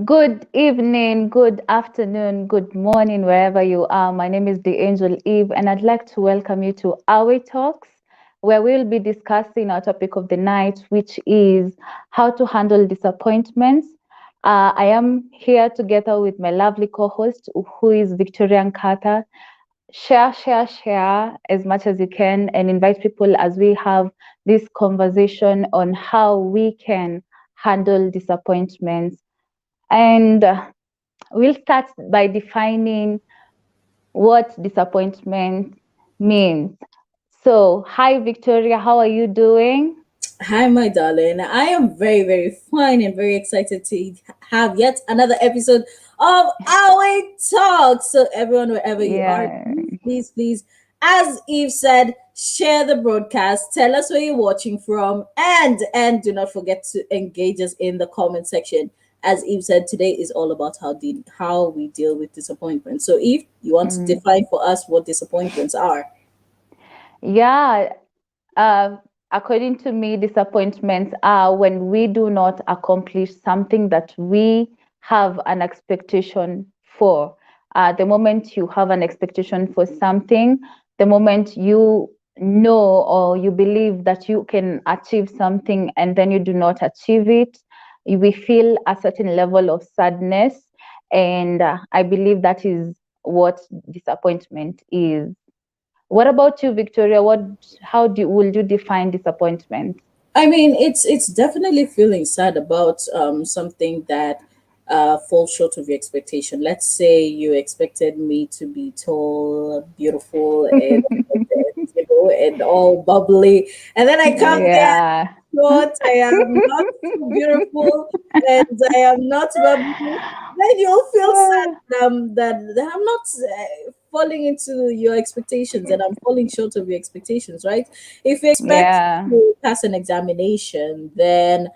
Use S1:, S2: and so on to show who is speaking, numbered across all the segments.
S1: Good evening, good afternoon, good morning, wherever you are. My name is the Angel Eve, and I'd like to welcome you to Our Talks, where we'll be discussing our topic of the night, which is how to handle disappointments. I am here together with my lovely co host, who is Victoria Nkatha. Share as much as you can and invite people as we have this conversation on how we can handle disappointments. And we'll start by defining what disappointment means. So, hi Victoria, how are you doing?
S2: Hi, my darling. I am very, very fine and very excited to have yet another episode of Our Talk. So, everyone, wherever you are,
S1: Yeah,
S2: please, as Eve said, share the broadcast. Tell us where you're watching from, and do not forget to engage us in the comment section. As Eve said, today is all about how we deal with disappointment. So, Eve, you want to
S1: mm,
S2: define for us what disappointments are?
S1: yeah. Uh, According to me, disappointments are when we do not accomplish something that we have an expectation for. The moment you have an expectation for something, the moment you know or you believe that you can achieve something and then you do not achieve it, we feel a certain level of sadness. And I believe that is what disappointment is. What about you, Victoria? How will you define disappointment?
S2: I mean, it's definitely feeling sad about something that falls short of your expectation. Let's say you expected me to be tall, beautiful, and all bubbly, and then I come there
S1: Yeah.
S2: short. I am not so beautiful, and I am not bubbly. Then you'll feel sad that I'm not falling into your expectations, and I'm falling short of your expectations, right? If you expect
S1: Yeah.
S2: to pass an examination, then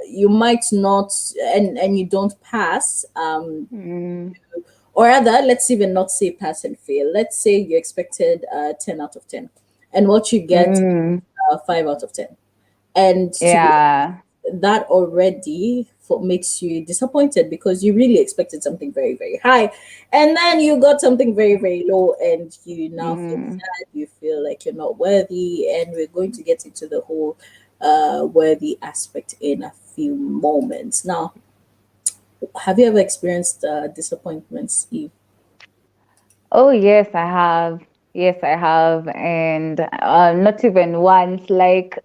S2: you might not, and you don't pass,
S1: Mm,
S2: or rather, let's even not say pass and fail. Let's say you expected 10 out of 10, and what you get
S1: mm,
S2: 5 out of 10. And to be
S1: yeah.
S2: that already makes you disappointed because you really expected something very, very high, and then you got something very, very low, and you now feel
S1: Mm,
S2: sad, you feel like you're not worthy, and we're going to get into the whole worthy aspect in a few moments. Now, have you ever experienced disappointments, Eve?
S1: oh, yes, I have. Yes, I have. And not even once, like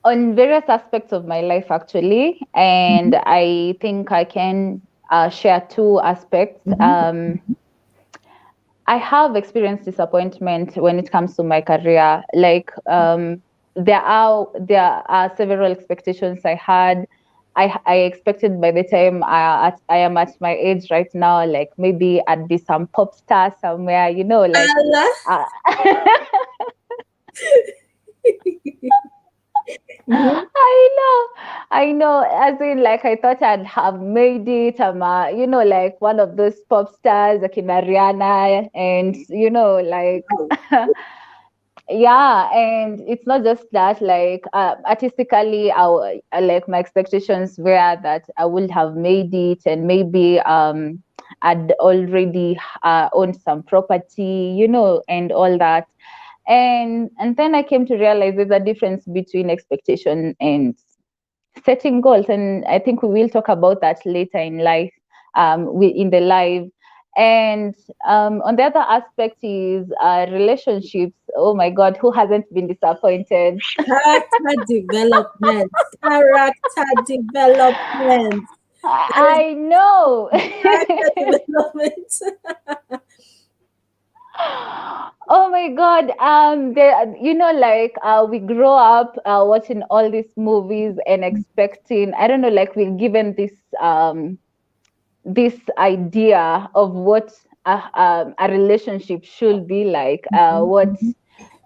S1: on various aspects of my life, actually. And I think I can share two aspects. I have experienced disappointment when it comes to my career. Like there are several expectations I had. I expected by the time I am at my age right now, like maybe I'd be some pop star somewhere, like
S2: Allah.
S1: uh,
S2: Mhm.
S1: I know, as in like I thought I'd have made it. I'm like one of those pop stars like in Ariana and like yeah, and it's not just that, like artistically like my expectations were that I would have made it and maybe I'd already owned some property, and all that. And then I came to realize there's a difference between expectation and setting goals, and I think we will talk about that later in life, in the live. And on the other aspect is relationships. Oh my God, who hasn't been disappointed?
S2: Character development. Character development.
S1: I know.
S2: Character development.
S1: Oh my God. Like we grow up watching all these movies and expecting, I don't know, like we're given this idea of what a relationship should be like,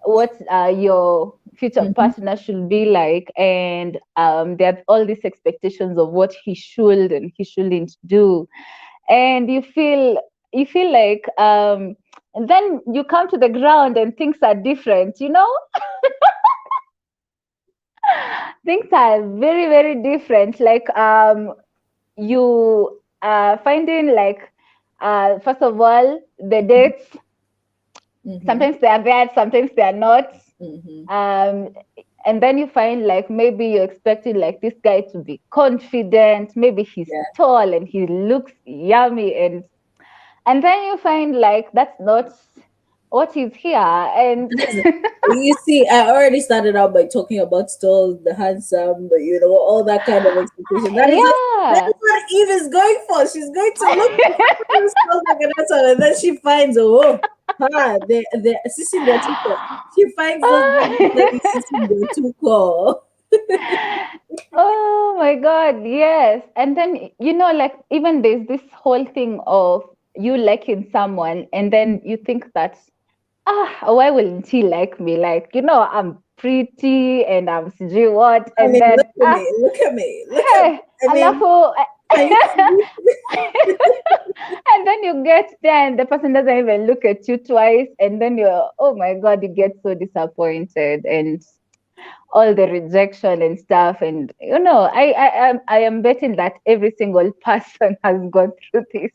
S1: what your future
S2: Mhm.
S1: partner should be like, and there are all these expectations of what he should and he shouldn't do, and you feel like and then you come to the ground and things are different. Things are very, very different. Like you finding like first of all the dates,
S2: Mm-hmm.
S1: sometimes they are there, sometimes they are not.
S2: Mm-hmm.
S1: um and then you find like maybe you're expecting like this guy to be confident, maybe he's
S2: Yeah.
S1: tall and he looks yummy, and then you find like that's not what is here. And
S2: You see, I already started out by talking about tall, the handsome, all that kind of expectation. That
S1: yeah.
S2: is what Eve is going for. She's going to look for somebody who's tall like an handsome, and then she finds, oh, they're sissing their too tall. She finds those guys that is sissing their too tall.
S1: Oh my God, yes. And then, like even there's this whole thing of you liking someone, and then you think that, why wouldn't he like me? Like, I'm pretty and I'm sijui what,
S2: I
S1: and
S2: mean,
S1: then,
S2: look at me, look at me, look at me.
S1: hey,
S2: I mean,
S1: alafu,
S2: can you see?
S1: and then you get there and the person doesn't even look at you twice, and then you're, oh my God, you get so disappointed, and all the rejection and stuff. And I am betting that every single person has gone through this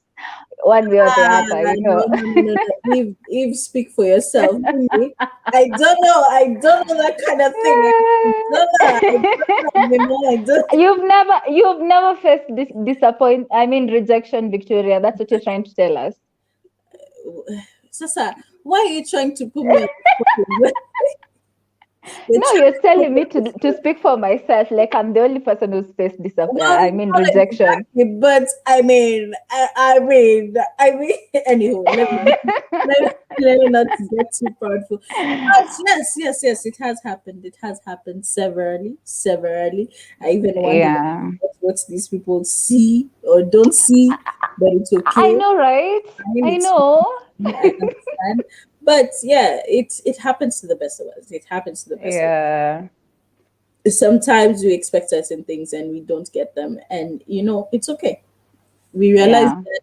S1: one way or the
S2: Ah,
S1: other.
S2: no, no, no, no, no. Eve, speak for yourself. Me, I don't know. I don't know that kind of thing. I don't know. I don't know. I don't.
S1: You've never faced this rejection, Victoria. That's what you're trying to tell us.
S2: Sasa, why are you trying to put me on the spot? You're
S1: No,
S2: trying
S1: you're
S2: to put
S1: telling
S2: me
S1: me to speak for myself. Like I'm the only person who's faced
S2: well, not
S1: rejection.
S2: exactly, but I mean, anywho, let me not get too proudful. But yes, yes, yes, it has happened. It has happened severally, severally. I even wonder
S1: Yeah.
S2: what these people see or don't see, but it's
S1: I
S2: okay.
S1: know, right?
S2: Fine,
S1: I
S2: it's
S1: know.
S2: fine, I understand. But yeah, it happens to the best of us. It happens to the best of us.
S1: Yeah.
S2: Sometimes we expect certain things and we don't get them, and it's okay. We realize
S1: Yeah.
S2: that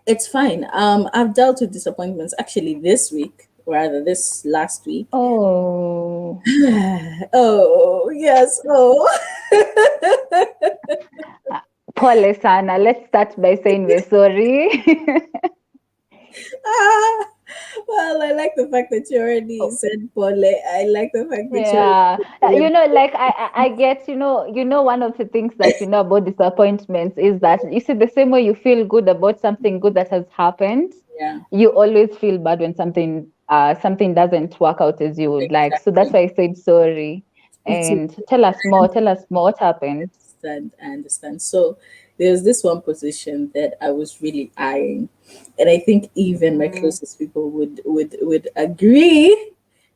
S2: it's fine. I've dealt with disappointments actually this week, rather this last week.
S1: Oh.
S2: Oh yes, oh.
S1: Pole sana. Let's start by saying we're sorry.
S2: Ah, well, I like the fact that you already said Pole. I like the fact that you
S1: Yeah.
S2: already
S1: Like I get, one of the things that you know about disappointments is that you see the same way you feel good about something good that has happened,
S2: yeah,
S1: you always feel bad when something doesn't work out as you would like. So that's
S2: exactly.
S1: why I said sorry.
S2: It's
S1: And tell us more what happened.
S2: understand. I understand. So there's this one position that I was really eyeing, and I think even my
S1: Mm,
S2: closest people would agree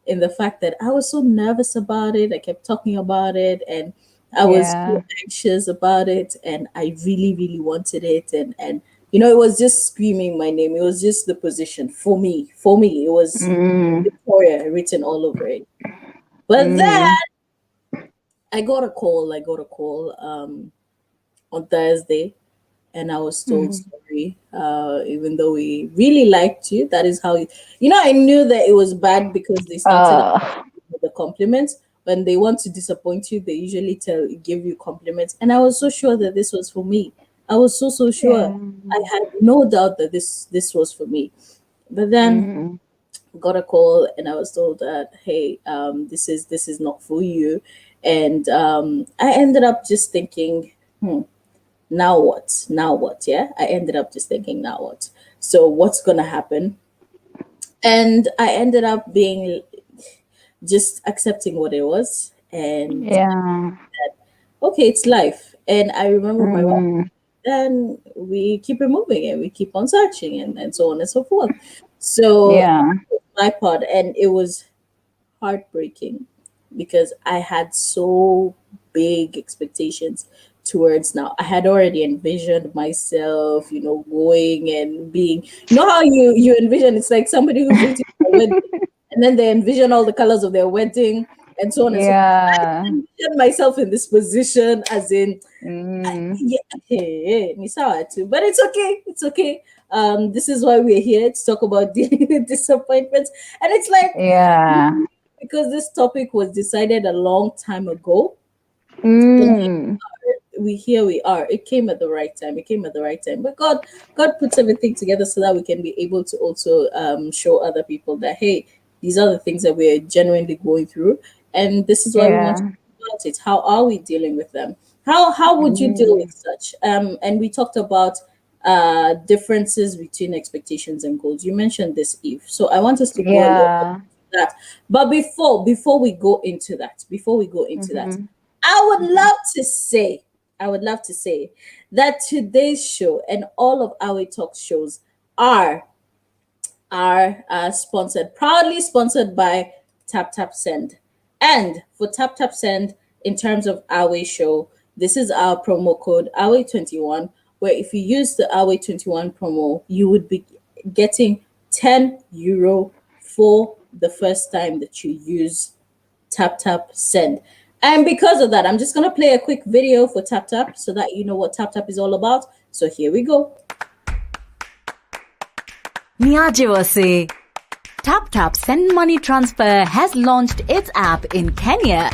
S2: in the fact that I was so nervous about it. I kept talking about it, and I was so
S1: yeah.
S2: anxious about it, and I really, really wanted it, and it was just screaming my name. It was just the position for me. For me, it was
S1: Mm,
S2: Victoria written all over it. But then
S1: mm,
S2: I got a call. I got a call. On Thursday, and I was told
S1: mm.
S2: sorry. Even though we really liked you, that is how I knew that it was bad because they started out
S1: Uh,
S2: with the compliments. When they want to disappoint you, they usually give you compliments, and I was so sure that this was for me. I was so sure.
S1: yeah.
S2: I had no doubt that this was for me. But then
S1: Mm,
S2: got a call and I was told that hey, this is not for you, and I ended up just thinking, now what? Now what? Yeah, I ended up just thinking, now what? So what's gonna happen? And I ended up being just accepting what it was, and
S1: yeah.
S2: okay, it's life. And I remember my wife.
S1: Mm,
S2: Then we keep it moving and we keep on searching and so on and so forth. So that
S1: yeah.
S2: was my part, and it was heartbreaking because I had so big expectations towards now. I had already envisioned myself, going and being, how you envision, it's like somebody who's waiting for a wedding and then they envision all the colors of their wedding and so on and so forth. I
S1: Yeah.
S2: envision myself in this position as in
S1: Mm,
S2: yeah, hey, ni sawa too. But it's okay. It's okay. This is why we're here to talk about dealing with disappointments. And it's like
S1: yeah.
S2: because this topic was decided a long time ago,
S1: Mm,
S2: we here we are. It came at the right time. It came at the right time. But God puts everything together so that we can be able to also show other people that, hey, these are the things that we're genuinely going through, and this is why we want to
S1: Yeah.
S2: talk about it. How are we dealing with them? How would you deal with
S1: Mm.
S2: such? And we talked about differences between expectations and goals. You mentioned this, Eve. So I want us to go a little bit
S1: Yeah.
S2: into that. But before we go into that,
S1: Mm-hmm.
S2: I would
S1: Mm-hmm.
S2: love to say, I would love to say that today's show and all of our talk shows are sponsored, proudly sponsored by Tap Tap Send. And for Tap Tap Send, in terms of our show, this is our promo code AWE21, where if you use the AWE21 promo, you would be getting €10 for the first time that you use Tap Tap Send. And because of that, I'm just going to play a quick video for Tap Tap so that you know what Tap Tap is all about. So here we go.
S3: Niajiwase. TapTap Send Money Transfer has launched its app in Kenya.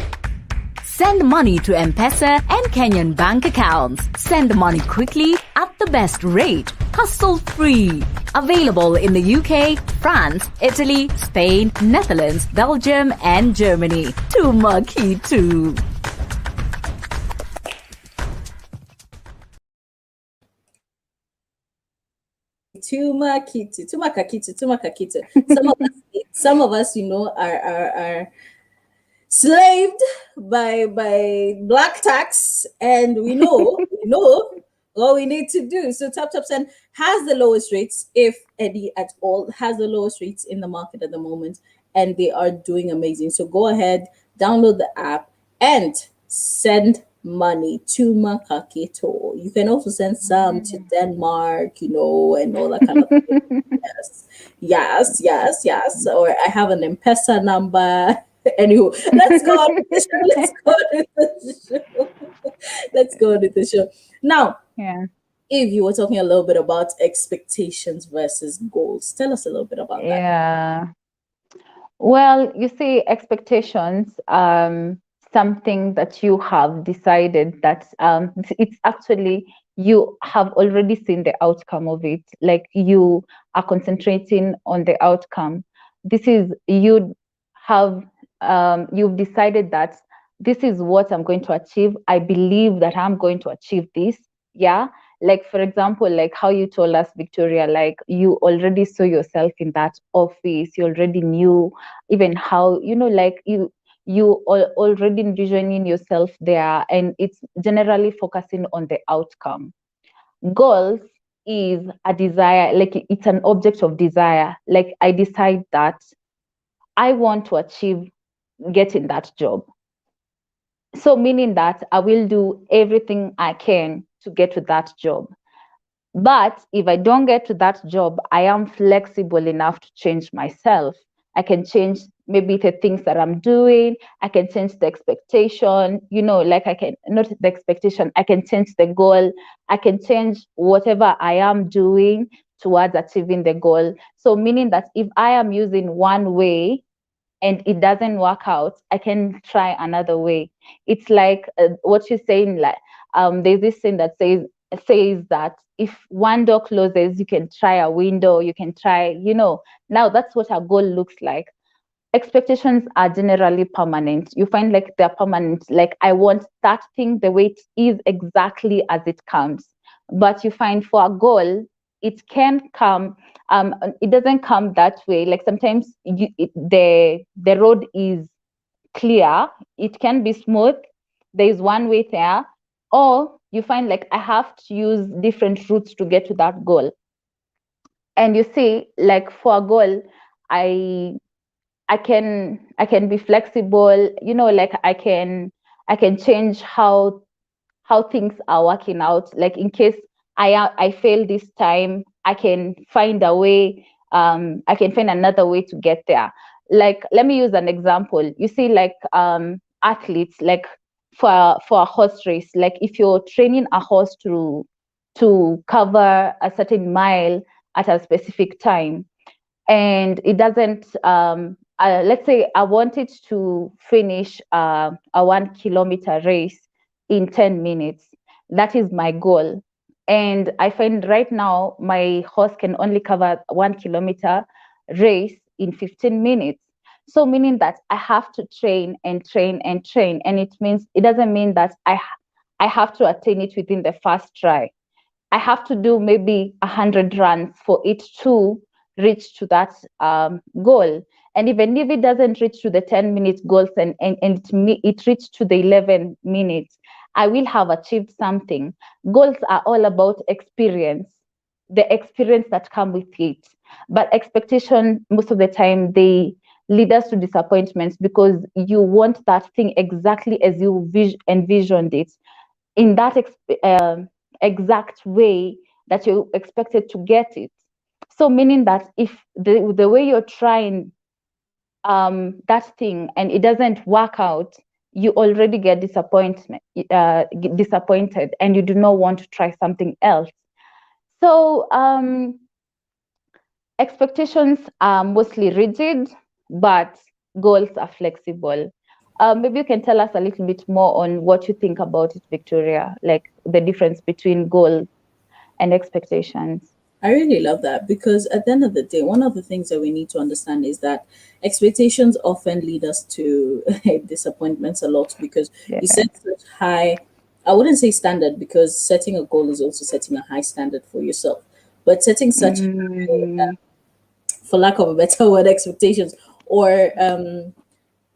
S3: Send money to M-Pesa and Kenyan bank accounts. Send money quickly at the best rate. Hassle-free. Available in the UK, France, Italy, Spain, Netherlands, Belgium and Germany. Tuma Kitu.
S2: Tuma Kakitu. Some of us, are slaved by black tax, and we know what we need to do. So Tap Tap Send has the lowest rates, if any at all, has the lowest rates in the market at the moment, and they are doing amazing. So go ahead, download the app, and send money to Makaketo. You can also send some to Denmark, and all that kind of thing. Yes, yes, yes, yes. Or I have an M-Pesa number. Anywho, let's go on with the show. Let's go on with the show. Let's go on with the show. Now,
S1: Yeah.
S2: if you were talking a little bit about expectations versus goals, tell us a little bit about that.
S1: Yeah. Well, you see, expectations, something that you have decided that it's actually you have already seen the outcome of it. Like you are concentrating on the outcome. This is you have you've decided that this is what I'm going to achieve. I believe that I'm going to achieve this. Yeah. Like for example, like how you told us, Victoria, like you already saw yourself in that office. You already knew even how like already envisioning yourself there, and it's generally focusing on the outcome. Goals is a desire, like it's an object of desire. Like I decide that I want to achieve getting that job, so meaning that I will do everything I can to get to that job. But if I don't get to that job, I am flexible enough to change myself. I can change maybe the things that I'm doing. I can change the expectation, like I can, not the expectation, I can change the goal. I can change whatever I am doing towards achieving the goal. So, meaning that if I am using one way and it doesn't work out, I can try another way. It's like what you're saying, like there's this thing that says that if one door closes, you can try a window, you can try, now that's what a goal looks like. Expectations are generally permanent. You find like they're permanent. Like I want that thing the way it is, exactly as it comes. But you find for a goal, it can come. It doesn't come that way. Like sometimes the road is clear. It can be smooth. There is one way there, or you find like I have to use different routes to get to that goal. And you see, like for a goal, I I can be flexible, like I can change how things are working out. Like in case I fail this time, I can find a way. I can find another way to get there. Like let me use an example. You see, like athletes, like for a horse race, like if you're training a horse to cover a certain mile at a specific time, and it doesn't let's say I wanted to finish a 1 kilometer race in 10 minutes. That is my goal. And I find right now my horse can only cover 1 kilometer race in 15 minutes. So meaning that I have to train and train and train. And it means it doesn't mean that I have to attain it within the first try. I have to do maybe 100 runs for it to reach to that goal. And even if it doesn't reach to the 10-minute goals and it reached to the 11 minutes, I will have achieved something. Goals are all about experience, the experience that come with it. But expectation, most of the time, they lead us to disappointments because you want that thing exactly as you envisioned it in that exact way that you expected to get it. So meaning that if the way you're trying that thing and it doesn't work out, you already get disappointed, and you do not want to try something else. So expectations are mostly rigid, but goals are flexible. Maybe you can tell us a little bit more on what you think about it, Victoria, like the difference between goals and expectations.
S2: I really love that because at the end of the day, one of the things that we need to understand is that expectations often lead us to disappointments a lot because
S1: Yeah.
S2: you set such high, I wouldn't say standard because setting a goal is also setting a high standard for yourself, but setting such,
S1: Mm,
S2: for lack of a better word, expectations or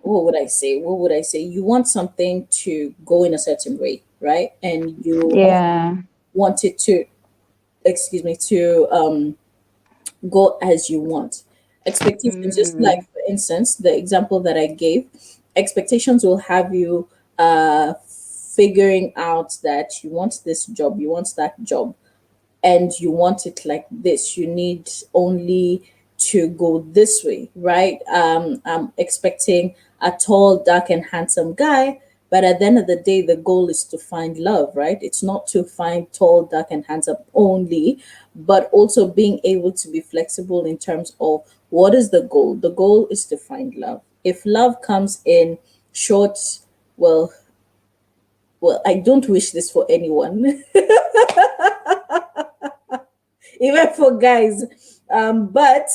S2: what would I say? What would I say? You want something to go in a certain way, right? And you often
S1: yeah.
S2: want it to, excuse me, to go as you want. Expectations, just like
S1: Mm,
S2: for instance, the example that I gave, expectations will have you figuring out that you want this job, you want that job, and you want it like this. You need only to go this way, right? I'm expecting a tall, dark, and handsome guy, but at the end of the day, the goal is to find love, right? It's not to find tall, dark, and handsome only, but also being able to be flexible in terms of what is the goal. The goal is to find love. If love comes in short, well, I don't wish this for anyone, even for guys. But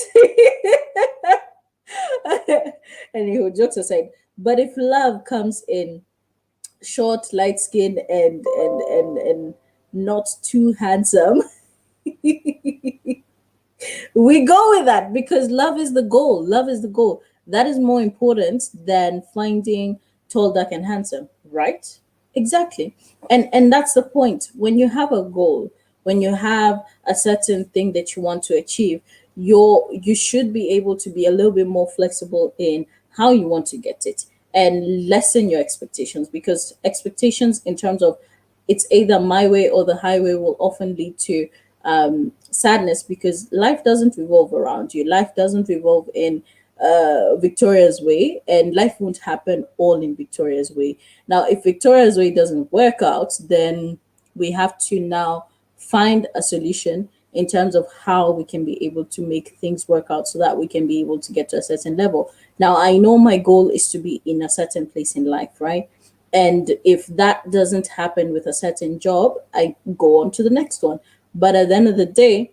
S2: anywho, jokes aside, but if love comes in short, light skinned, and not too handsome, we go with that because love is the goal. Love is the goal. That is more important than finding tall, dark, and handsome, right? Exactly. And that's the point. When you have a goal, when you have a certain thing that you want to achieve, you should be able to be a little bit more flexible in how you want to get it and lessen your expectations because expectations in terms of it's either my way or the highway will often lead to sadness because life doesn't revolve around you. Life doesn't revolve in Victoria's way, and life won't happen all in Victoria's way. Now, if Victoria's way doesn't work out, then we have to now find a solution in terms of how we can be able to make things work out so that we can be able to get to a certain level. Now, I know my goal is to be in a certain place in life, right? And if that doesn't happen with a certain job, I go on to the next one. But at the end of the day,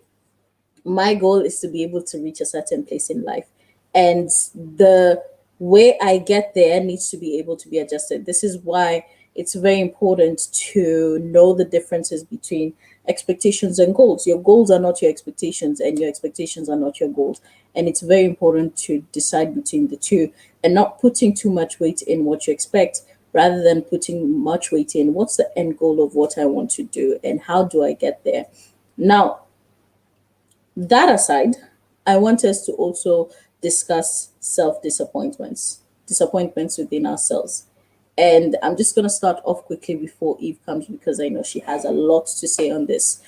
S2: my goal is to be able to reach a certain place in life. And the way I get there needs to be able to be adjusted. This is why it's very important to know the differences between expectations and goals. Your goals are not your expectations, and your expectations are not your goals. And it's very important to decide between the two and not putting too much weight in what you expect rather than putting much weight in what's the end goal of what I want to do and how do I get there. Now, that aside, I want us to also discuss self disappointments within ourselves. And I'm just going to start off quickly before Eve comes because I know she has a lot to say on this.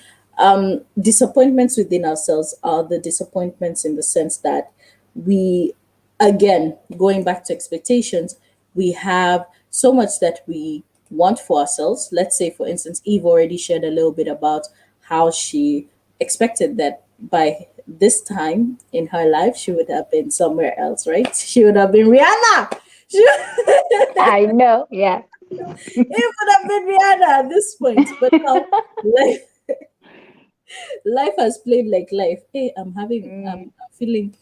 S2: Disappointments within ourselves are the disappointments in the sense that we, again, going back to expectations, we have so much that we want for ourselves. Let's say, for instance, Eve already shared a little bit about how she expected that by this time in her life, she would have been somewhere else, right? She would have been Rihanna. She-
S1: I know. Yeah.
S2: It would have been Rihanna at this point. But now life, life has played like life. Hey,
S1: Mm.
S2: I'm feeling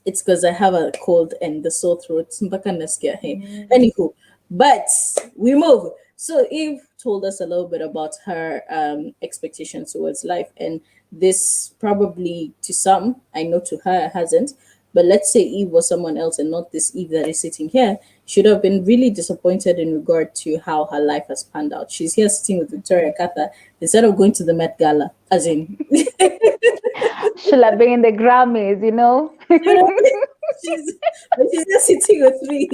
S2: it's because I have a cold and the sore throat. Mpaka nasikia, hey.
S1: Mm.
S2: Anywho, but we move. So Eve told us a little bit about her expectations towards life, and this probably to some, I know to her it hasn't. But let's say Eve was someone else and not this Eve that is sitting here, should have been really disappointed in regard to how her life has panned out. She's here sitting with Victoria Nkatha instead of going to the Met Gala, as in
S1: Should have been in the Grammys, you know?
S2: you know, she's but she's just sitting with me.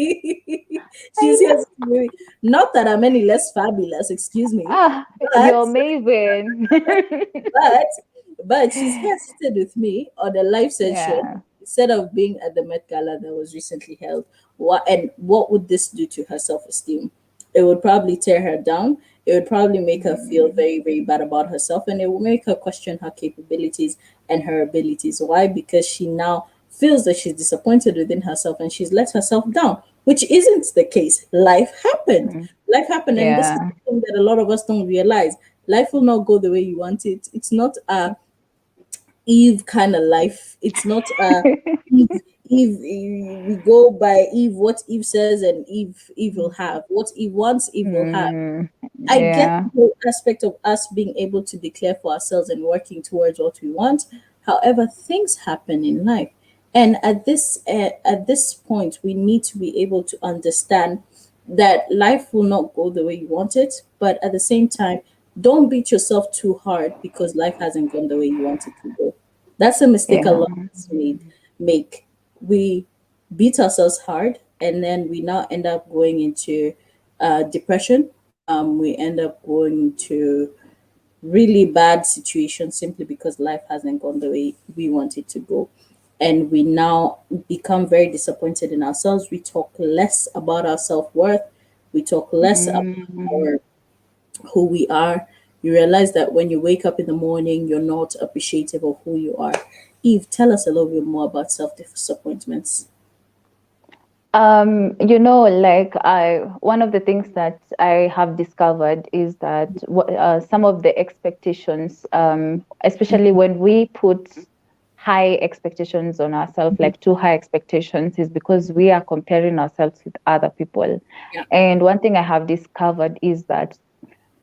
S2: She's
S1: I
S2: here
S1: know.
S2: sitting with me. Not that I'm any less fabulous, excuse me,
S1: Ah,
S2: but
S1: you're amazing.
S2: but but she's here seated with me on a live session
S1: Yeah.
S2: instead of being at the Met Gala that was recently held. What would this do to her self-esteem? It would probably tear her down. It would probably make her feel
S1: Mm.
S2: very, very bad about herself, and it will make her question her capabilities and her abilities. Why? Because she now feels that she's disappointed within herself and she's let herself down, which isn't the case. Life happened.
S1: Mm.
S2: Life happened, and this is
S1: Yeah.
S2: the thing that a lot of us don't realize. Life will not go the way you want it. It's not a Eve kind of life. It's not Eve. We go by Eve. What Eve says, and Eve will have. What Eve wants, Eve will have.
S1: Mm.
S2: I get
S1: Yeah.
S2: the whole aspect of us being able to declare for ourselves and working towards what we want. However, things happen in life, and at this point, we need to be able to understand that life will not go the way you want it. But at the same time, don't beat yourself too hard because life hasn't gone the way you want it to go. That's a mistake a
S1: Yeah.
S2: lot of us make. We beat ourselves hard, and then we now end up going into depression. We end up going into really bad situations simply because life hasn't gone the way we want it to go. And we now become very disappointed in ourselves. We talk less about our self worth. We talk less about
S1: Mm.
S2: our who we are. You realize that when you wake up in the morning, you're not appreciative of who you are. Eve, tell us a little bit more about self disappointments.
S1: Like one of the things that I have discovered is that some of the expectations, especially when we put high expectations on ourselves, like too high expectations, is because we are comparing ourselves with other people.
S2: Yeah.
S1: And one thing I have discovered is that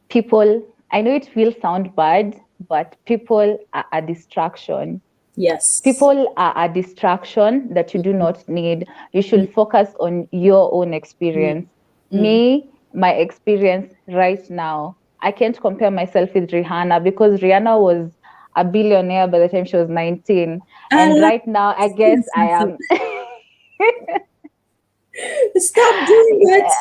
S1: people, I know it will sound bad, but people are a distraction.
S2: Yes.
S1: People are a distraction that you do not need. You should focus on your own
S2: Mm,
S1: experience.
S2: mm.
S1: Me, my experience right now, I can't compare myself with Rihanna because Rihanna was a billionaire by the time she was 19.
S2: I
S1: And
S2: love
S1: right now, I guess I
S2: it.
S1: am.
S2: Stop doing it.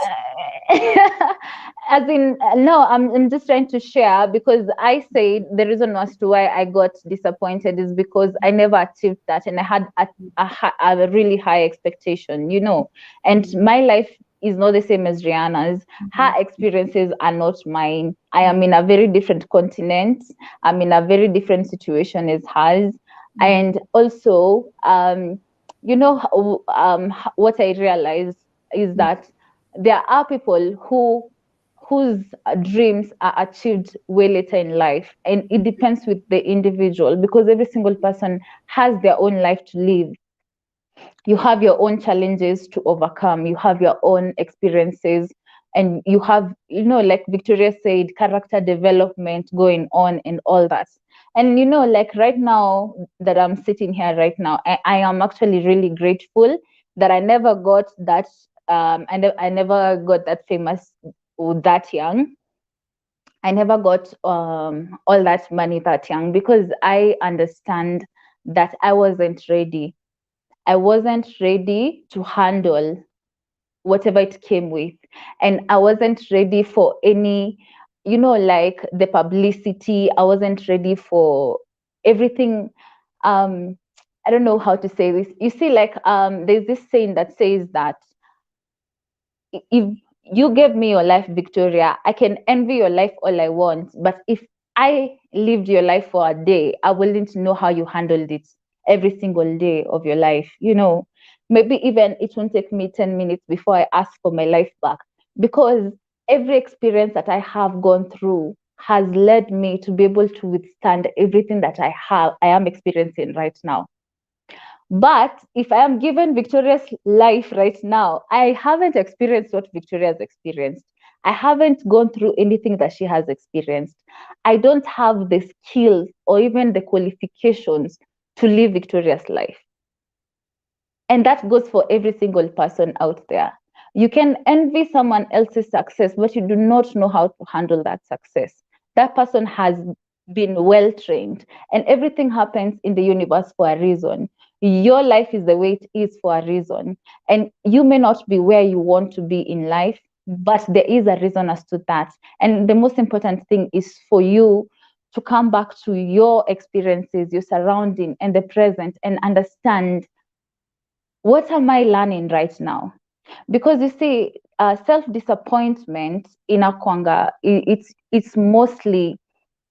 S1: As in, no, I'm just trying to share because I said the reason as to why I got disappointed is because I never achieved that and I had a really high expectation. And my life is not the same as Rihanna's. Her experiences are not mine. I am in a very different continent. I'm in a very different situation as hers. And also, what I realized is that there are people whose dreams are achieved way later in life, and it depends with the individual because every single person has their own life to live. You have your own challenges to overcome, you have your own experiences, and you have, like Victoria said, character development going on and all that. And like right now that I'm sitting here right now, I am actually really grateful that I never got that I never got that famous that young. I never got all that money that young because I understand that I wasn't ready to handle whatever it came with. And I wasn't ready for any, like the publicity. I wasn't ready for everything. Um, I don't know how to say this. You see, like there's this saying that says that if you gave me your life, Victoria, I can envy your life all I want. But if I lived your life for a day, I wouldn't know how you handled it every single day of your life. Maybe even it won't take me 10 minutes before I ask for my life back because every experience that I have gone through has led me to be able to withstand everything that I am experiencing right now. But if I am given Victoria's life right now, I haven't experienced what Victoria has experienced. I haven't gone through anything that she has experienced. I don't have the skills or even the qualifications to live Victoria's life. And that goes for every single person out there. You can envy someone else's success, but you do not know how to handle that success. That person has been well trained, and everything happens in the universe for a reason. Your life is the way it is for a reason. And you may not be where you want to be in life, but there is a reason as to that. And the most important thing is for you to come back to your experiences, your surrounding, and the present, and understand, what am I learning right now? Because you see, self-disappointment in Akwanga, it's mostly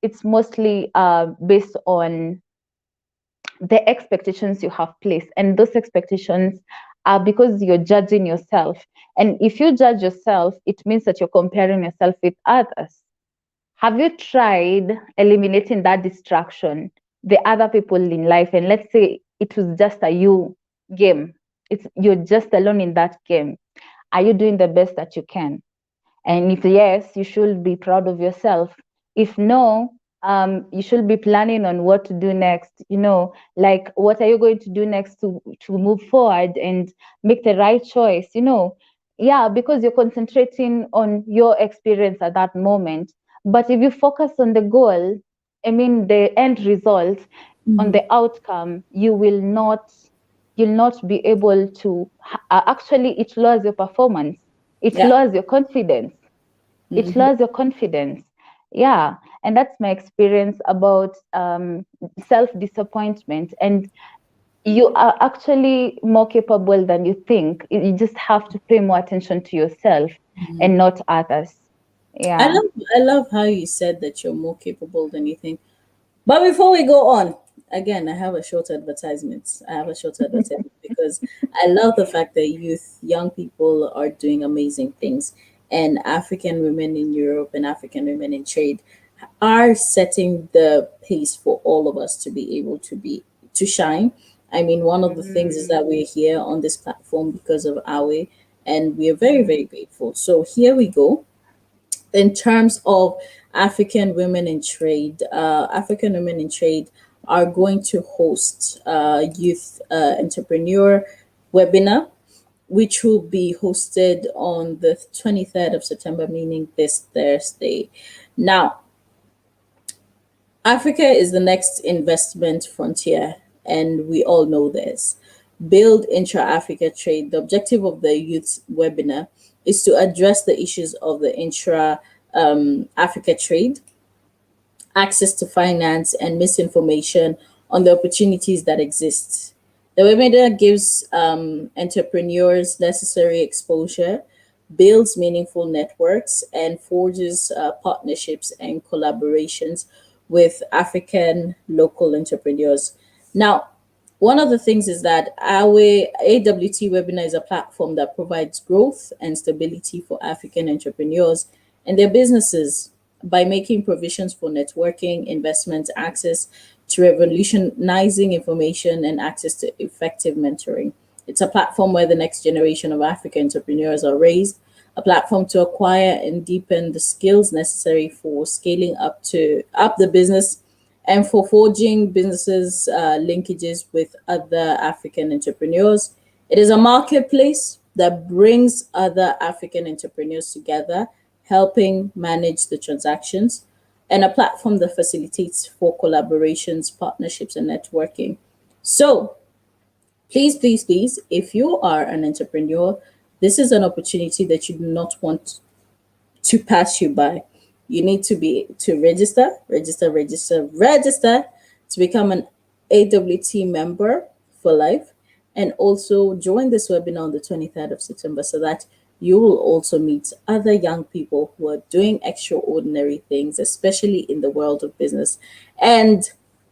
S1: based on the expectations you have placed, and those expectations are because you're judging yourself. And if you judge yourself, it means that you're comparing yourself with others. Have you tried eliminating that distraction, the other people in life? And let's say it was just a you game. You're just alone in that game. Are you doing the best that you can? And if yes, you should be proud of yourself. If no, you should be planning on what to do next. Like, what are you going to do next to move forward and make the right choice? Yeah, because you're concentrating on your experience at that moment. But if you focus on the goal, I mean the end result, on the outcome, you'll not be able to. Actually, it lowers your performance. It
S2: Yeah.
S1: lowers your confidence. It
S2: Mhm.
S1: lowers your confidence. Yeah, and that's my experience about self disappointment. And you are actually more capable than you think. You just have to pay more attention to yourself and not others.
S2: I
S1: Yeah.
S2: love I love how you said that you're more capable than you think. But before we go on, again, I have a short advertisement. I have a short advertisement because I love the fact that young people are doing amazing things, and African women in Europe and African women in trade are setting the pace for all of us to be able to shine. I mean, one of the things is that we're here on this platform because of Awe, and we are very, very grateful. So here we go. In terms of African women in trade are going to host youth entrepreneur webinar, which will be hosted on the 23rd of September, meaning this Thursday. Now, Africa is the next investment frontier, and we all know this. Build intra Africa trade. The objective of the youth webinar is to address the issues of the intra Africa trade, access to finance, and misinformation on the opportunities that exist. The webinar gives entrepreneurs necessary exposure, builds meaningful networks, and forges partnerships and collaborations with African local entrepreneurs. Now, one of the things is that our AWT webinar is a platform that provides growth and stability for African entrepreneurs and their businesses by making provisions for networking, investment, access to revolutionizing information, and access to effective mentoring. It's a platform where the next generation of African entrepreneurs are raised, a platform to acquire and deepen the skills necessary for scaling up the business and for forging businesses linkages with other African entrepreneurs. It is a marketplace that brings other African entrepreneurs together, helping manage the transactions, and a platform that facilitates for collaborations, partnerships, and networking. So, please, please, please, if you are an entrepreneur, this is an opportunity that you do not want to pass you by. You need to register to become an AWT member for life, and also join this webinar on the 23rd of September so that you will also meet other young people who are doing extraordinary things, especially in the world of business. And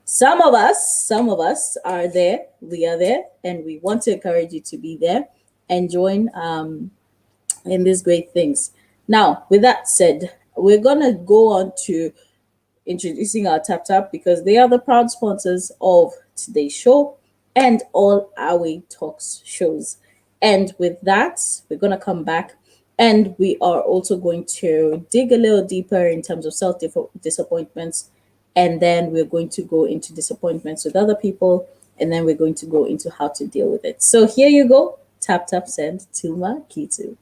S2: some of us are there. We are there, and we want to encourage you to be there and join in these great things. Now, with that said, we're gonna go on to introducing our Tap Tap because they are the proud sponsors of today's show and all our talks shows. And with that, we're going to come back and we are also going to dig a little deeper in terms of self disappointments. And then we're going to go into disappointments with other people. And then we're going to go into how to deal with it. So here you go. Tap, tap, send to Kitu.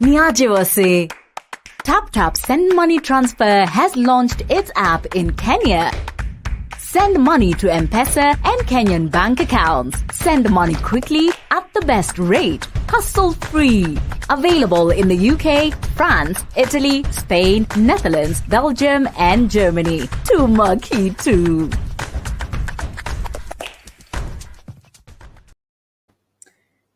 S3: Niajiwase. TapTap Send Money Transfer has launched its app in Kenya. Send money to M-Pesa and Kenyan bank accounts. Send money quickly at the best rate. Hassle-free. Available in the UK, France, Italy, Spain, Netherlands, Belgium and Germany. Tumakitu.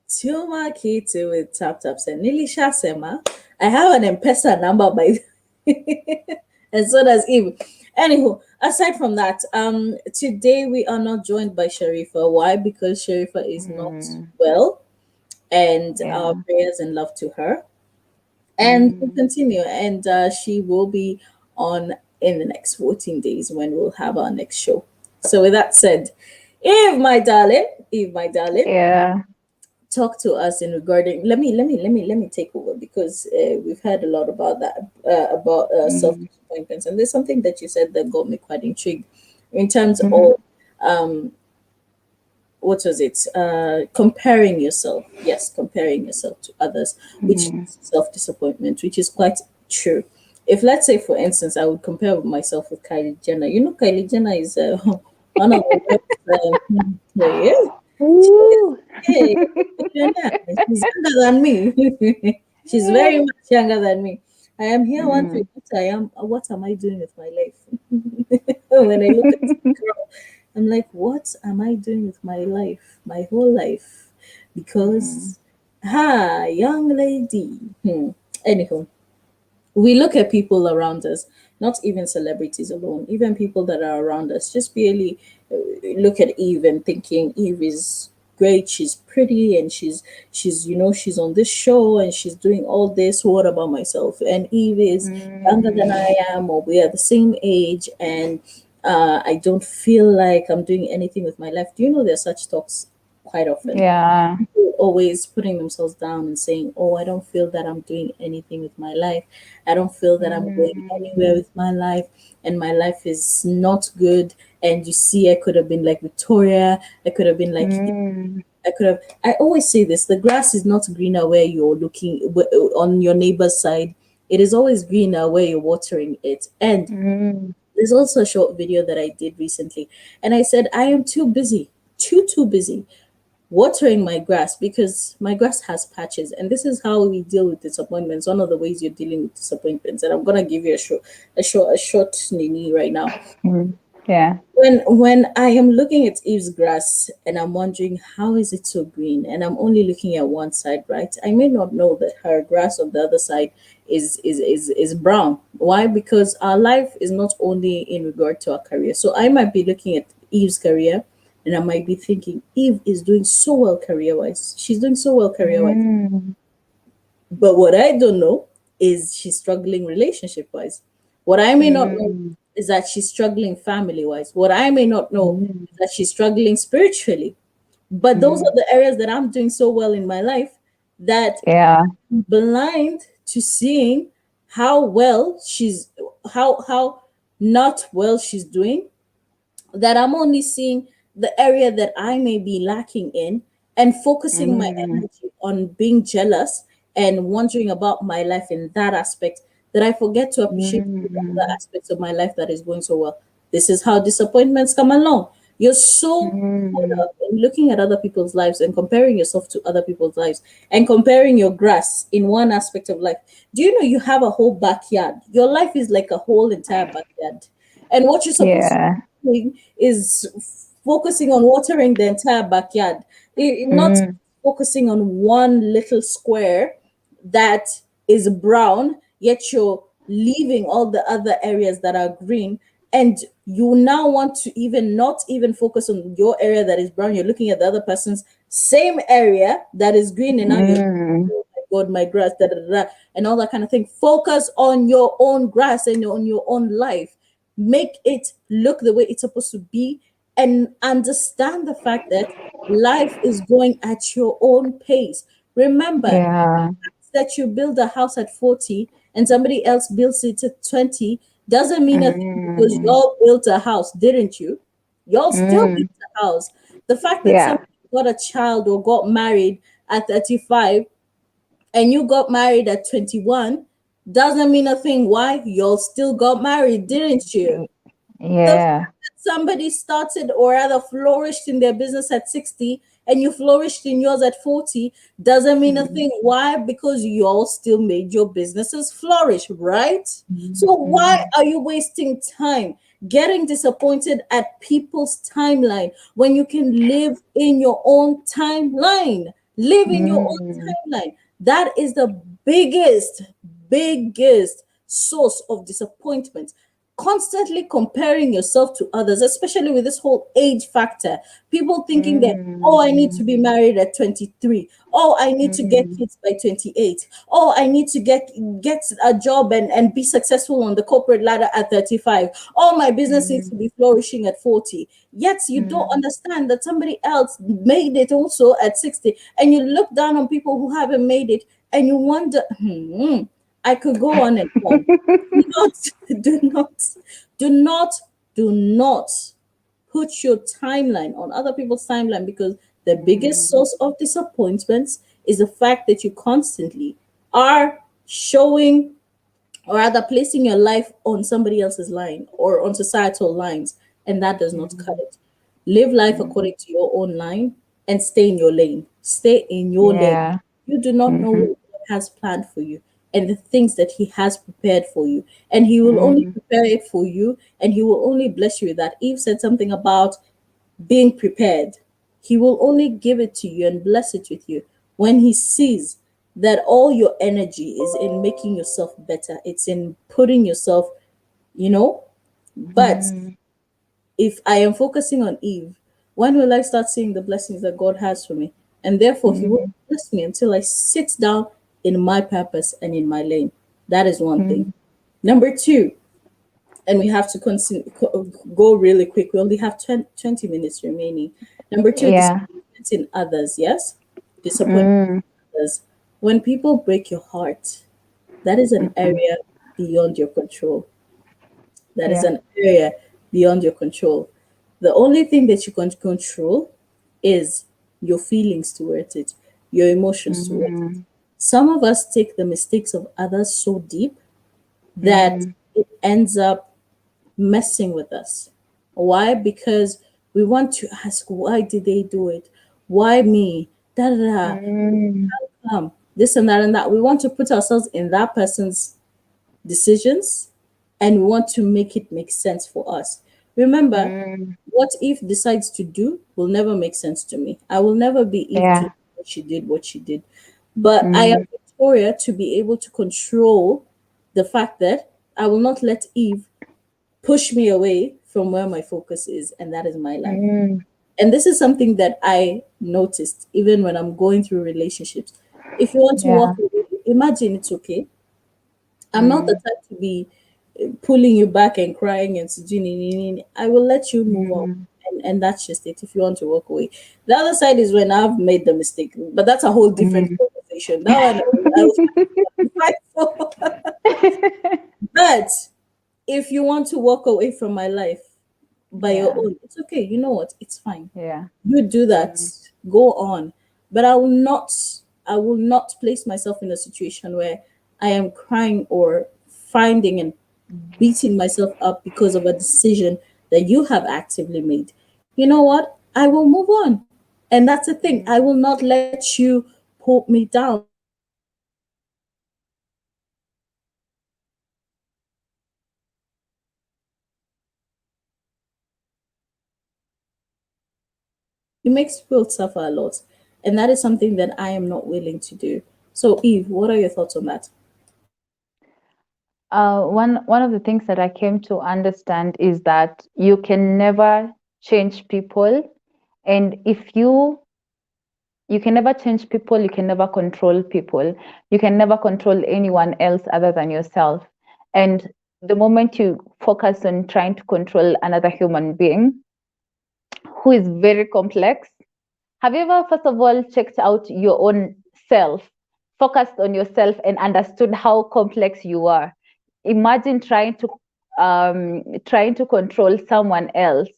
S2: Tumakitu with Tap Tap Send. Nilisha Sema. I have an M-Pesa number by and so does Eve. Anywho, aside from that, today we are not joined by Sharifa. Why? Because Sharifa is not well, and our prayers and love to her. And we'll continue, and she will be on in the next 14 days when we'll have our next show. So with that said, Eve, my darling,
S1: Yeah.
S2: talk to us in regarding let me take over because we've heard a lot about that about self disappointments, and there's something that you said that got me quite intrigued in terms of what was it, comparing yourself. Yes, comparing yourself to others, which is self disappointment, which is quite true. If, let's say, for instance, I would compare myself with Kylie Jenner. You know, Kylie Jenner is one of the yes.
S1: Ooh.
S2: Hey, she's younger than me. She's very much younger than me. I am here wondering what am I doing with my life? When I look at this girl, I'm like, what am I doing with my life? My whole life. Because young lady. Anyhow, we look at people around us, not even celebrities alone, even people that are around us, just barely look at Eve and thinking Eve is great, she's pretty, and she's she's on this show and she's doing all this. What about myself? And Eve is younger than I am, or we are the same age, and I don't feel like I'm doing anything with my life. Do you know there's such talks quite often?
S1: Yeah.
S2: People always putting themselves down and saying, oh, I don't feel that I'm doing anything with my life. I don't feel that I'm going anywhere with my life, and my life is not good. And you see, I could have been like Victoria. I could have been like, I could have. I always say this: the grass is not greener where you're looking on your neighbor's side. It is always greener where you're watering it. And there's also a short video that I did recently, and I said I am too busy, too busy watering my grass because my grass has patches, and this is how we deal with disappointments. One of the ways you're dealing with disappointments, and I'm gonna give you a short nini right now.
S1: Yeah.
S2: When I am looking at Eve's grass and I'm wondering how is it so green, and I'm only looking at one side, right? I may not know that her grass on the other side is brown. Why? Because our life is not only in regard to our career. So I might be looking at Eve's career and I might be thinking Eve is doing so well career wise. She's doing so well career wise. But what I don't know is she's struggling relationship wise. What I may not know is that she's struggling family wise. What I may not know is that she's struggling spiritually. But those are the areas that I'm doing so well in my life that I'm blind to seeing how well she's how not well she's doing, that I'm only seeing the area that I may be lacking in and focusing my energy on being jealous and wondering about my life in that aspect, that I forget to appreciate the other aspects of my life that is going so well. This is how disappointments come along. You're so caught up in looking at other people's lives and comparing yourself to other people's lives and comparing your grass in one aspect of life. Do you know you have a whole backyard? Your life is like a whole entire backyard. And what you're supposed to be doing is focusing on watering the entire backyard, not focusing on one little square that is brown, yet you're leaving all the other areas that are green. And you now want to even not even focus on your area that is brown. You're looking at the other person's same area that is green, and now you're God, my grass, da, da, da, da, and all that kind of thing. Focus on your own grass and on your own life. Make it look the way it's supposed to be, and understand the fact that life is going at your own pace. Remember
S1: Yeah.
S2: that you build a house at 40 and somebody else builds it at 20 doesn't mean a thing, because
S1: Mm.
S2: y'all built a house, didn't you? Y'all still built
S1: Mm.
S2: a house. The fact that
S1: Yeah.
S2: somebody got a child or got married at 35 and you got married at 21 doesn't mean a thing. Why? Y'all still got married, didn't you? The fact
S1: Yeah.
S2: that somebody started or rather flourished in their business at 60 and you flourished in yours at 40 doesn't mean a
S1: Mm.
S2: thing. Why? Because you all still made your businesses flourish, right? So why
S1: Mm.
S2: are you wasting time getting disappointed at people's timeline when you can live in your own timeline? Live in your
S1: Mm.
S2: own timeline. That is the biggest source of disappointment. Constantly comparing yourself to others, especially with this whole age factor. People thinking that, oh, I need to
S1: Mm.
S2: be married at 23. Oh, I need to get
S1: Mm.
S2: kids by 28. Oh, I need to get a job and be successful on the corporate ladder at 35. Oh, my business needs
S1: Mm.
S2: to be flourishing at 40. Yet you don't
S1: Mm.
S2: understand that somebody else made it also at 60. And you look down on people who haven't made it and you wonder, I could go on and on. Do not, do not, do not, do not put your timeline on other people's timeline, because the biggest
S1: Mm.
S2: source of disappointments is the fact that you constantly are showing or rather placing your life on somebody else's line or on societal lines, and that does not cut
S1: Mm.
S2: it. Live life
S1: Mm.
S2: according to your own line and stay in your lane. Stay in your lane.
S1: Yeah.
S2: You do not know
S1: Mhm.
S2: what God has planned for you and the things that He has prepared for you. And He will only
S1: Mm.
S2: prepare it for you, and He will only bless you with that. Eve said something about being prepared. He will only give it to you and bless it with you when He sees that all your energy is in making yourself better. It's in putting yourself, you know. But
S1: Mm.
S2: if I am focusing on Eve, when will I start seeing the blessings that God has for me? And therefore, He will
S1: Mhm.
S2: bless me until I sit down in my purpose and in my lane. That is one thing.
S1: Mm.
S2: Number two, and we have to go really quick. We only have 20 minutes remaining. Number two,
S1: Yeah.
S2: disappointment in others. Yes, disappointment
S1: Mm.
S2: in others. When people break your heart, that is an
S1: Mhm.
S2: area beyond your control. That is
S1: Yeah.
S2: an area beyond your control. The only thing that you can control is your feelings towards it, your emotions towards it.
S1: Mm.
S2: Some of us take the mistakes of others so deep that
S1: Mm.
S2: it ends up messing with us. Why? Because we want to ask, why did they do it? Why me? Da da da.
S1: Mm.
S2: This and that and that. We want to put ourselves in that person's decisions and we want to make it make sense for us. Remember,
S1: Mm.
S2: what Eve decides to do will never make sense to me. I will never be Eve to
S1: Yeah.
S2: do what she did. But I am
S1: Mm.
S2: Victoria to be able to control the fact that I will not let Eve push me away from where my focus is, and that is my life.
S1: Mm.
S2: And this is something that I noticed even when I'm going through relationships. If you want to
S1: Yeah.
S2: walk away, imagine it's okay. I'm not the
S1: Mm.
S2: type to be pulling you back and crying and doing. I will let you move on.
S1: Mm.
S2: And that's just it if you want to walk away. The other side is when I've made the mistake, but that's a whole different
S1: Mm.
S2: conversation. That one I'll fight for. But if you want to walk away from my life by your
S1: Yeah.
S2: own, it's okay. You know what? It's fine.
S1: Yeah.
S2: You do that.
S1: Mm.
S2: Go on. But I will not place myself in a situation where I am crying or finding and beating myself up because of a decision that you have actively made. You know what? I will move on. And that's the thing. I
S1: Mm.
S2: will not let you put me down. Because if you want to put me down, then you will not let me move on. And that is the thing. It makes people suffer a lot. And that is something that I am not willing to do. So, Eve, what are your thoughts on that?
S1: One of the things that I came to understand is that you can never change people, and if you You can never change people, you can never control people, you can never control anyone else other than yourself. And the moment you focus on trying to control another human being who is very complex, have you ever, first of all, checked out your own self, focused on yourself, and understood how complex you are? Imagine trying to control someone else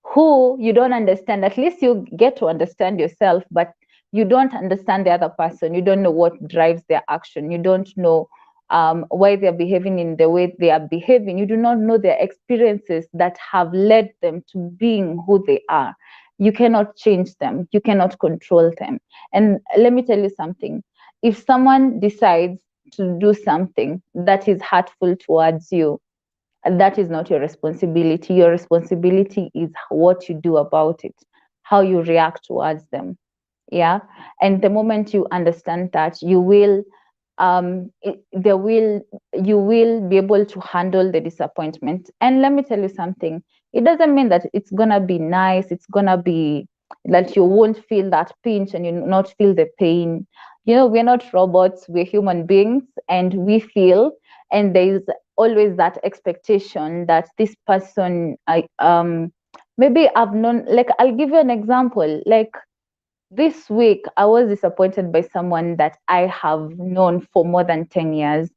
S1: who you don't understand. At least you get to understand yourself, but you don't understand the other person. You don't know what drives their action. You don't know why they're behaving in the way they are behaving. You do not know their experiences that have led them to being who they are. You cannot change them. You cannot control them. And let me tell you something. If someone decides to do something that is hurtful towards you, that is not your responsibility. Your responsibility is what you do about it, how you react towards them. Yeah. And the moment you understand that, you will there will you will be able to handle the disappointment. And let me tell you something, it doesn't mean that it's gonna be nice, it's gonna be that you won't feel that pinch and you not feel the pain. We're not robots, we're human beings, and we feel. And there is always that expectation that this person, maybe I've known, like, I'll give you an example. Like, this week, I was disappointed by someone that I have known for more than 10 years.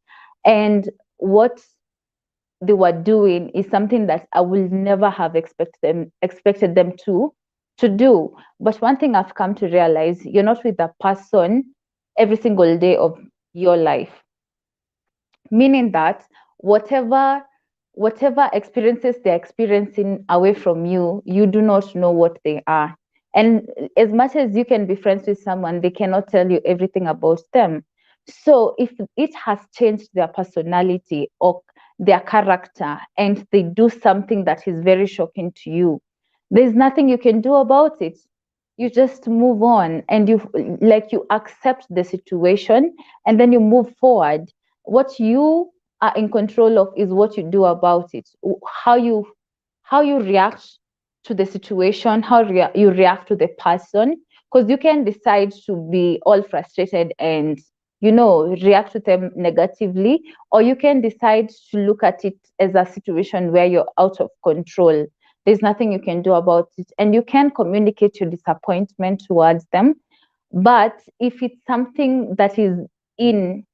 S1: And what they were doing is something that I will never have expected them to do. But one thing I've come to realize, you're not with that person every single day of your life. Meaning that whatever experiences they're experiencing away from you, you do not know what they are. And as much as you can be friends with someone, they cannot tell you everything about them. So if it has changed their personality or their character, and they do something that is very shocking to you, there's nothing you can do about it. You just move on, and you accept the situation, and then you move forward. What you are in control of is what you do about it, how you react to the situation, you react to the person. Because you can decide to be all frustrated and react to them negatively, or you can decide to look at it as a situation where you're out of control. There's nothing you can do about it, and you can communicate your disappointment towards them. But if it's something that is in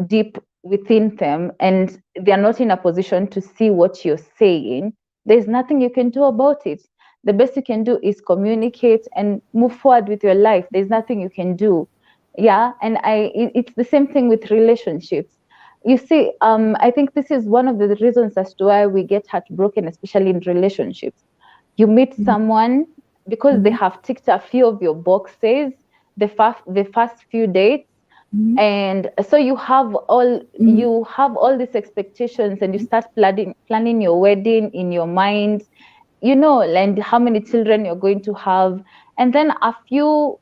S1: deep within them, and they're not in a position to see what you're saying, there's nothing you can do about it. The best you can do is communicate and move forward with your life. There's nothing you can do. Yeah. And it's the same thing with relationships. You see, I think this is one of the reasons as to why we get heartbroken, especially in relationships. You meet someone because they have ticked a few of your boxes, the first few dates, and so you have all these expectations, and you start planning your wedding in your mind, and how many children you're going to have. And then a few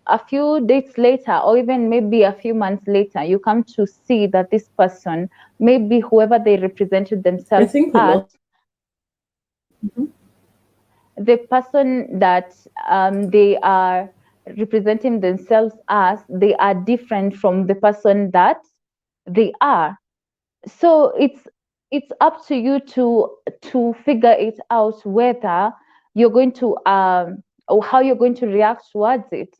S1: dates later, or even maybe a few months later, you come to see that this person, maybe whoever they represented
S2: I
S1: themselves
S2: think we
S1: as,
S2: lost. Mhm.
S1: the person that they are representing themselves as, they are different from the person that they are. So it's up to you to figure it out, whether you're going to or how you're going to react towards it.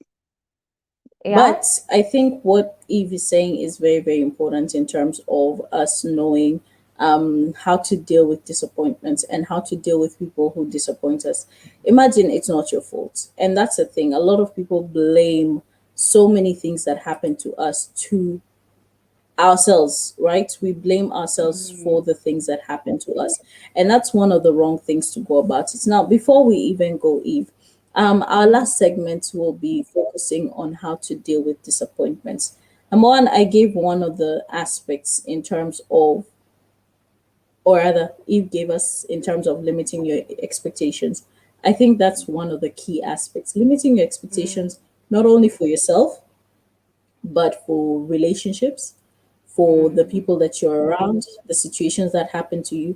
S1: Yeah.
S2: But I think what Eve is saying is very, very important in terms of us knowing how to deal with disappointments and how to deal with people who disappoint us. Imagine it's not your fault. And that's the thing. A lot of people blame so many things that happen to us to ourselves, right? We blame ourselves for the things that happen to us. And that's one of the wrong things to go about it. Now, before we even go, Eve, our last segment will be focusing on how to deal with disappointments. And one, I gave one of the aspects in terms of, or rather, Eve gave us in terms of limiting your expectations. I think that's one of the key aspects. Limiting your expectations, not only for yourself, but for relationships, for the people that you're around, the situations that happen to you.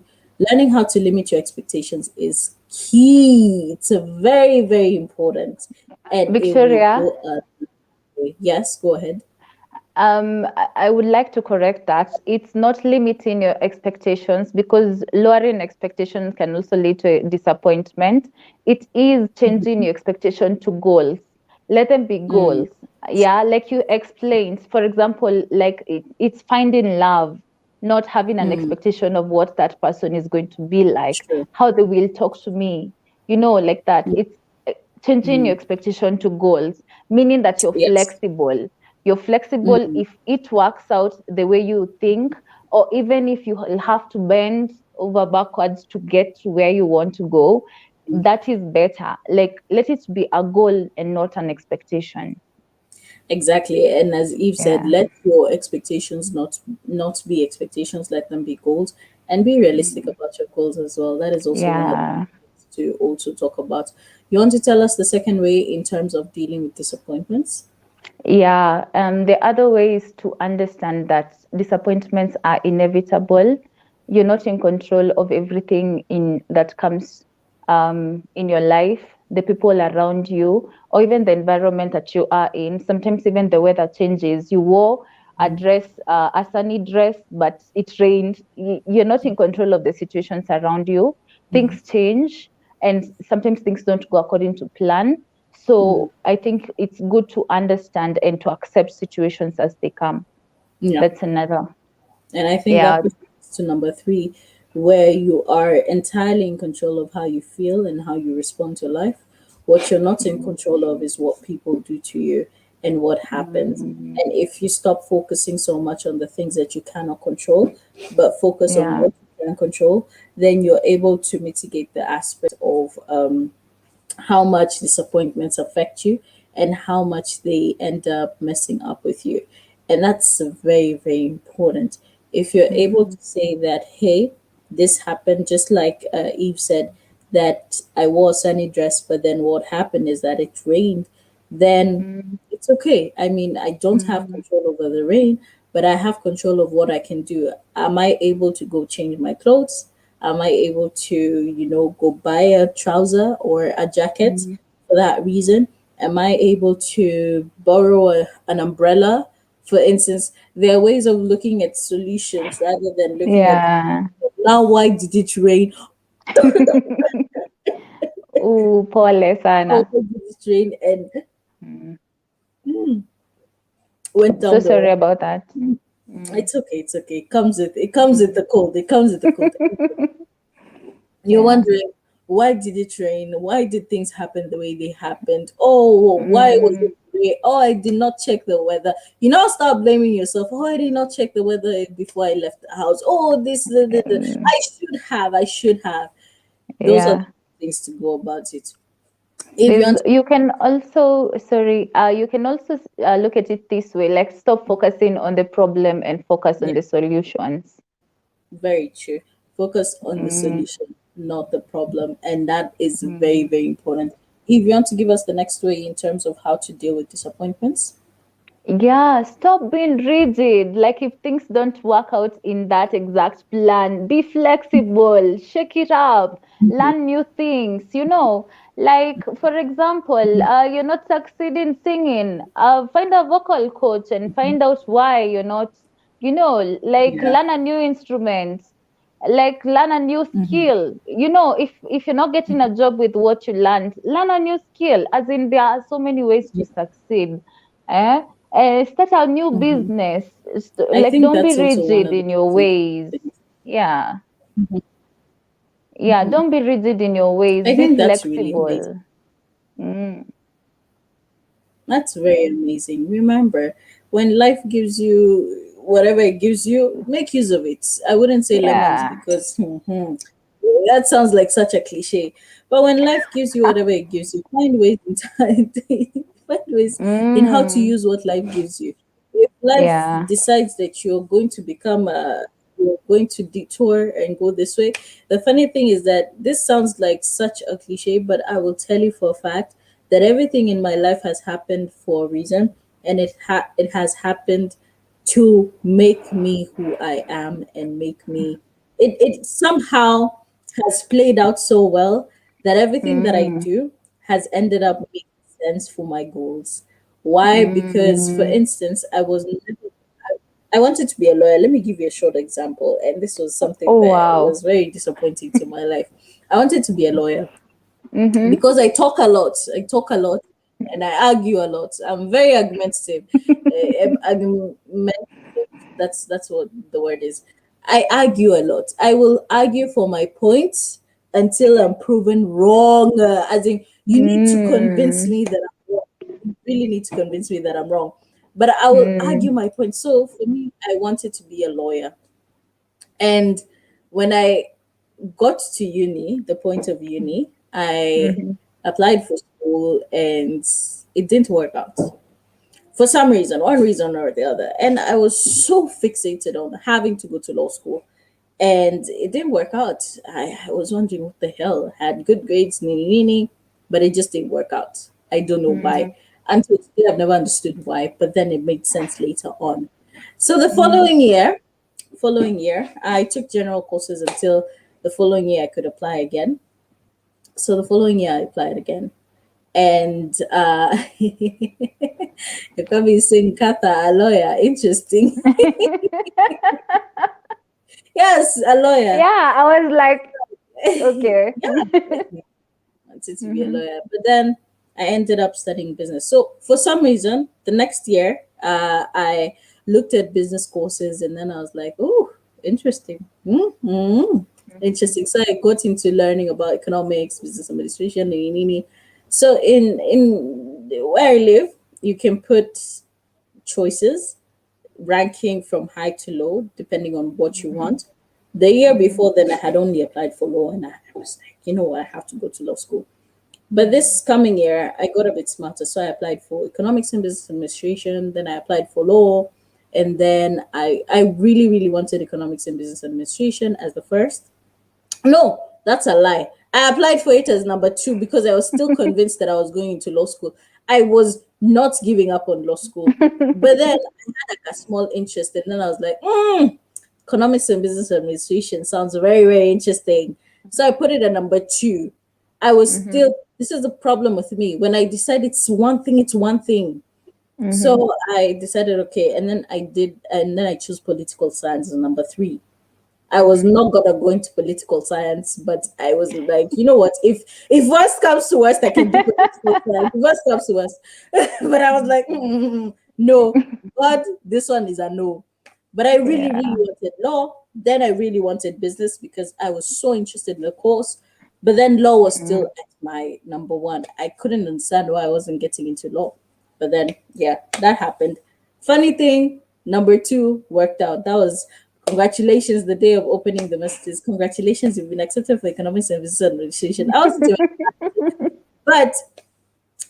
S2: Learning how to limit your expectations is key. It's a very, very important, and it will
S1: Victoria,
S2: go a way. Yes, go ahead.
S1: I would like to correct that. It's not limiting your expectations because lowering expectations can also lead to disappointment. It is changing your expectation to goals. Let them be
S2: Mm,
S1: goals. Yeah, like you explained. For example, like it's finding love, not having an
S2: mm,
S1: expectation of what that person is going to be like,
S2: true.
S1: how they will talk to me, like that. It's changing your
S2: Mm,
S1: expectation to goals, meaning that
S2: yes.
S1: you're flexible
S2: Mm,
S1: if it works out the way you think, or even if you have to bend over backwards to get to where you want to go, that is better. Like, let it be a goal and not an expectation.
S2: exactly. And as Eve said,
S1: Yeah.
S2: let your expectations not be expectations, let them be goals, and be realistic
S1: Mm.
S2: about your goals as well. That is also one of the
S1: Yeah.
S2: things to also talk about. You want to tell us the second way in terms of dealing with disappointments?
S1: Yeah, the other way is to understand that disappointments are inevitable. You're not in control of everything in that comes in your life, the people around you, or even the environment that you are in. Sometimes even the weather changes. You wore a dress, a sunny dress, but it rained. You're not in control of the situations around you. Things change, and sometimes things don't go according to plan.
S2: Mm,
S1: So I think it's good to understand and to accept situations as they come.
S2: yeah.
S1: That's another.
S2: And I think that
S1: Yeah.
S2: pushes us to number three, where you are entirely in control of how you feel and how you respond to life. What you're not in
S1: Mm,
S2: control of is what people do to you and what happens.
S1: mm,
S2: And if you stop focusing so much on the things that you cannot control, but focus on
S1: yeah.
S2: what you can control, then you're able to mitigate the aspect of how much disappointments affect you and how much they end up messing up with you. And that's very, very important. If you're able
S1: Mm,
S2: to say that, hey, this happened, just like Eve said, that I wore a sunny dress, but then what happened is that it rained, then
S1: mm,
S2: it's okay. I mean, I don't have
S1: mm,
S2: control over the rain, but I have control of what I can do. Am I able to go change my clothes? Am I able to, go buy a trouser or a jacket
S1: mm.
S2: for that reason? Am I able to borrow an umbrella? For instance, there are ways of looking at solutions rather than looking at
S1: Yeah.
S2: now, why did it rain?
S1: Ooh, pole
S2: How
S1: sana.
S2: did it rain? And
S1: Mm.
S2: went
S1: So
S2: down the.
S1: sorry about that. Mm.
S2: It's okay. It's okay. It comes with the cold. It comes with the cold. You're
S1: Yeah.
S2: wondering, why did it rain? Why did things happen the way they happened? Oh, why was
S1: Mm,
S2: it rain? Oh, I did not check the weather. You now start blaming yourself. Oh, I did not check the weather before I left the house. Oh,
S1: mm,
S2: I should have. I should have. Those are the
S1: yeah.
S2: things to go about it. If you
S1: There's
S2: want,
S1: you can also sorry you can also look at it this way, like stop focusing on the problem and focus on
S2: yeah,
S1: the solutions.
S2: very true. Focus on the
S1: Mm,
S2: solution, not the problem, and that is very,
S1: mm.
S2: very important. If you want to give us the next way in terms of how to deal with disappointments,
S1: Yeah, stop being rigid. Like if things don't work out in that exact plan, be flexible, shake it up, learn new things, Like for example, you're not succeeding singing, find a vocal coach and find out why you're not, like
S2: yeah.
S1: learn a new instrument, like learn a new skill. If you're not getting a job with what you learned, learn a new skill. As in, there are so many ways to succeed. Eh? Start a new
S2: Mhm.
S1: business.
S2: I
S1: Like,
S2: think
S1: don't be
S2: that's also one
S1: rigid
S2: of the
S1: in your
S2: most important
S1: ways.
S2: things.
S1: Yeah.
S2: Mhm.
S1: Yeah. Don't be rigid in your ways.
S2: I
S1: Be
S2: think that's really amazing.
S1: flexible. Mm.
S2: That's very amazing. Remember, when life gives you whatever it gives you, make use of it. I wouldn't say lemons
S1: Yeah.
S2: because that sounds like such a cliche. But when life gives you whatever it gives you, find ways in time, find ways in how to
S1: Mm.
S2: use what life gives you. If life
S1: Yeah.
S2: decides that you're going to detour and go this way, the funny thing is that this sounds like such a cliche, but I will tell you for a fact that everything in my life has happened for a reason, and it has happened to make me who I am and make me it somehow has played out so well that everything that I
S1: Mm.
S2: do has ended up making sense for my goals. Why? Because, for
S1: Mm.
S2: instance, I wanted to be a lawyer. Let me give you a short example. And this was something
S1: Oh,
S2: that
S1: wow.
S2: was very disappointing to my life. I wanted to be a lawyer
S1: Mm-hmm.
S2: because I talk a lot. I talk a lot and I argue a lot. I'm very argumentative. Argumentative. That's what the word is. I argue a lot. I will argue for my points until I'm proven wrong. As in, you need to convince
S1: Mm.
S2: me that I'm wrong. You really need to convince me that I'm wrong. But I will argue
S1: Mm.
S2: my point. So for me, I wanted to be a lawyer. And when I got to uni, the point of uni, I
S1: Mm-hmm.
S2: applied for school and it didn't work out for some reason, one reason or the other. And I was so fixated on having to go to law school and it didn't work out. I was wondering what the hell. I had good grades, nini, nini, but it just didn't work out. I don't know
S1: Mm.
S2: why. Until today, I've never understood why, but then it made sense later on. So the
S1: Mm.
S2: following year, I took general courses until the following year I could apply again. So the following year I applied again. And you can be saying Kata, a lawyer. Interesting. Yes, a lawyer.
S1: Yeah, I was like, okay.
S2: Yeah, definitely wanted to be a
S1: Mm-hmm.
S2: lawyer. But then I ended up studying business. So for some reason, the next year, I looked at business courses and then I was like, oh, interesting. Interesting. So I got into learning about economics, business administration, nini. So in where I live, you can put choices ranking from high to low depending on what you
S1: Mm-hmm.
S2: want. The year
S1: Mm-hmm.
S2: before then, I had only applied for law, and I was like, you know what, I have to go to law school. But
S1: Mm-hmm.
S2: this coming year, I got a bit smarter. So I applied for economics and business administration. Then I applied for law. And then I really, really wanted economics and business administration as the first. No, that's a lie. I applied for it as number two because I was still convinced that I was going into law school. I was not giving up on law school. But then I had like a small interest. And then I was like, economics and business administration sounds very, very interesting. So I put it at number two. I was
S1: Mm-hmm.
S2: still, this is the problem with me. When I decide it's one thing, it's one thing.
S1: Mm-hmm.
S2: So I decided, okay. And then I chose political science as number three. I was
S1: Mm-hmm.
S2: not gonna go into political science, but I was like, you know what? If worst comes to worst, I can do political science. If worst comes to worst, but I was like, no, God, this one is a no. But I really, really
S1: Yeah.
S2: wanted law. Then I really wanted business because I was so interested in the course. But then law was still
S1: Mm.
S2: at my number one. I couldn't understand why I wasn't getting into law. But then, yeah, that happened. Funny thing, number two worked out. That was congratulations, the day of opening the messages. Congratulations, you've been accepted for economics and business administration. I wasn't even, but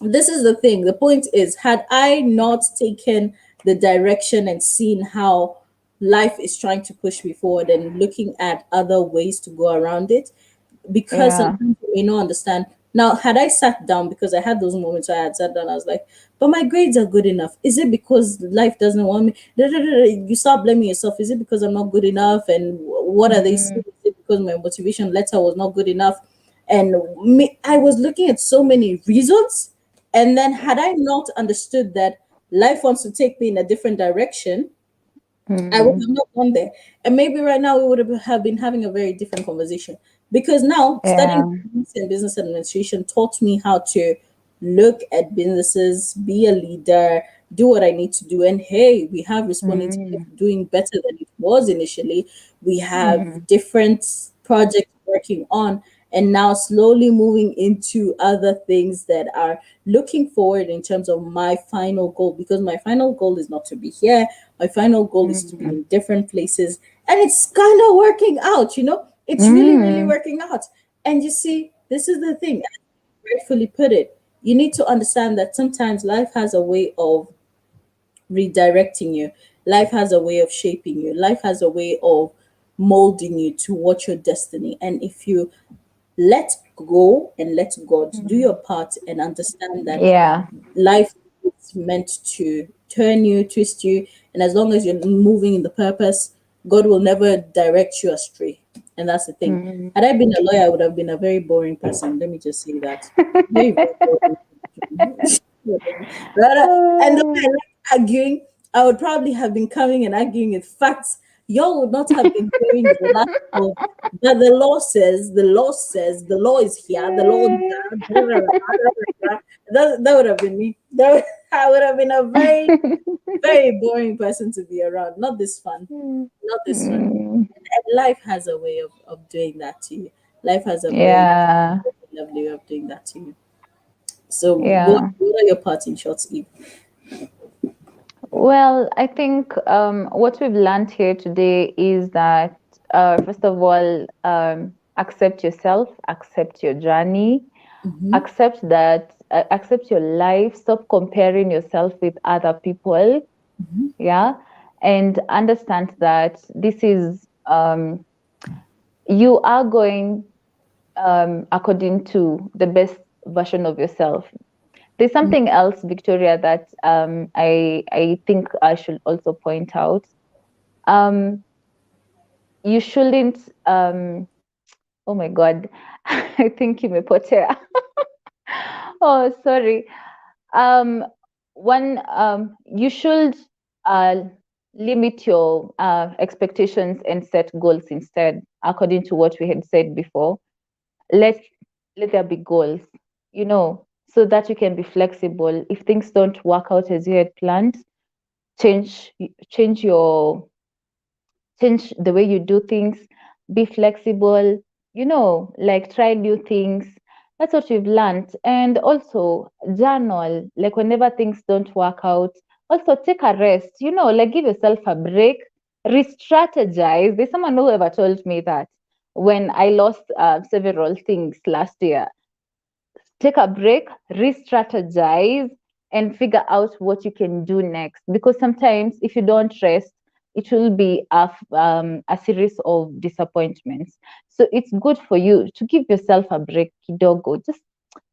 S2: this is the thing. The point is, had I not taken the direction and seen how life is trying to push me forward and looking at other ways to go around it, because
S1: Yeah.
S2: sometimes you may not understand. Now, had I sat down, because I had those moments where I had sat down, I was like, but my grades are good enough. Is it because life doesn't want me? Da, da, da, da. You start blaming yourself. Is it because I'm not good enough? And what are they saying?
S1: Mm.
S2: Is it because my motivation letter was not good enough? And me, I was looking at so many reasons. And then, had I not understood that life wants to take me in a different direction, I would
S1: Mm.
S2: have not gone there. And maybe right now we would have been having a very different conversation. Because now studying
S1: Yeah.
S2: economics and business administration taught me how to look at businesses, be a leader, do what I need to do. And hey, we have responding to life
S1: Mm.
S2: doing better than it was initially. We have
S1: Mm.
S2: different projects working on, and now slowly moving into other things that are looking forward in terms of my final goal, because my final goal is not to be here. My final goal is to be
S1: Mm.
S2: in different places, and it's kind of working out, it's really, really
S1: Mm.
S2: working out. And you see, this is the thing, as you rightfully put it, you need to understand that sometimes life has a way of redirecting you. Life has a way of shaping you. Life has a way of molding you to what your destiny. And if you let go and let God do your
S1: Mm.
S2: part and understand that
S1: Yeah.
S2: life is meant to turn you, twist you, and as long as you're moving in the purpose, God will never direct you astray. And that's the thing.
S1: Mm.
S2: Had I been a lawyer, I would have been a very boring person. Let me just say that. Very, very boring. And the way I like arguing, I would probably have been coming and arguing with facts. Y'all would not have been hearing the last of that the law says, the law is here, the law that would have been me. I would have been a very, very boring person to be around. Not this fun. Not this fun.
S1: Mm,
S2: And life has a way of doing that to you. Life has a very
S1: yeah,
S2: lovely way of doing that to you. So,
S1: yeah.
S2: what are your parting shots, Eve?
S1: Well, I think what we've learned here today is that, first of all, accept yourself, accept your journey,
S2: Mm-hmm.
S1: accept your life, stop comparing yourself with other people,
S2: Mm-hmm.
S1: yeah, and understand that this is you are going according to the best version of yourself. There's something else, Victoria, that I think I should also point out. Um, you shouldn't. Oh my God, I think imepotea. Oh, sorry. Um, One, you should uh, limit your expectations and set goals instead, according to what we had said before. Let let there be goals, so that you can be flexible. If things don't work out as you had planned, change change your change the way you do things, be flexible, like try new things. That's what we've learned. And also journal, like whenever things don't work out, also take a rest, like give yourself a break, re-strategize. There's someone who ever told me that when I lost several things last year, take a break, re-strategize, and figure out what you can do next. Because sometimes if you don't rest, it will be a series of disappointments. So it's good for you to give yourself a break, kidogo. Just,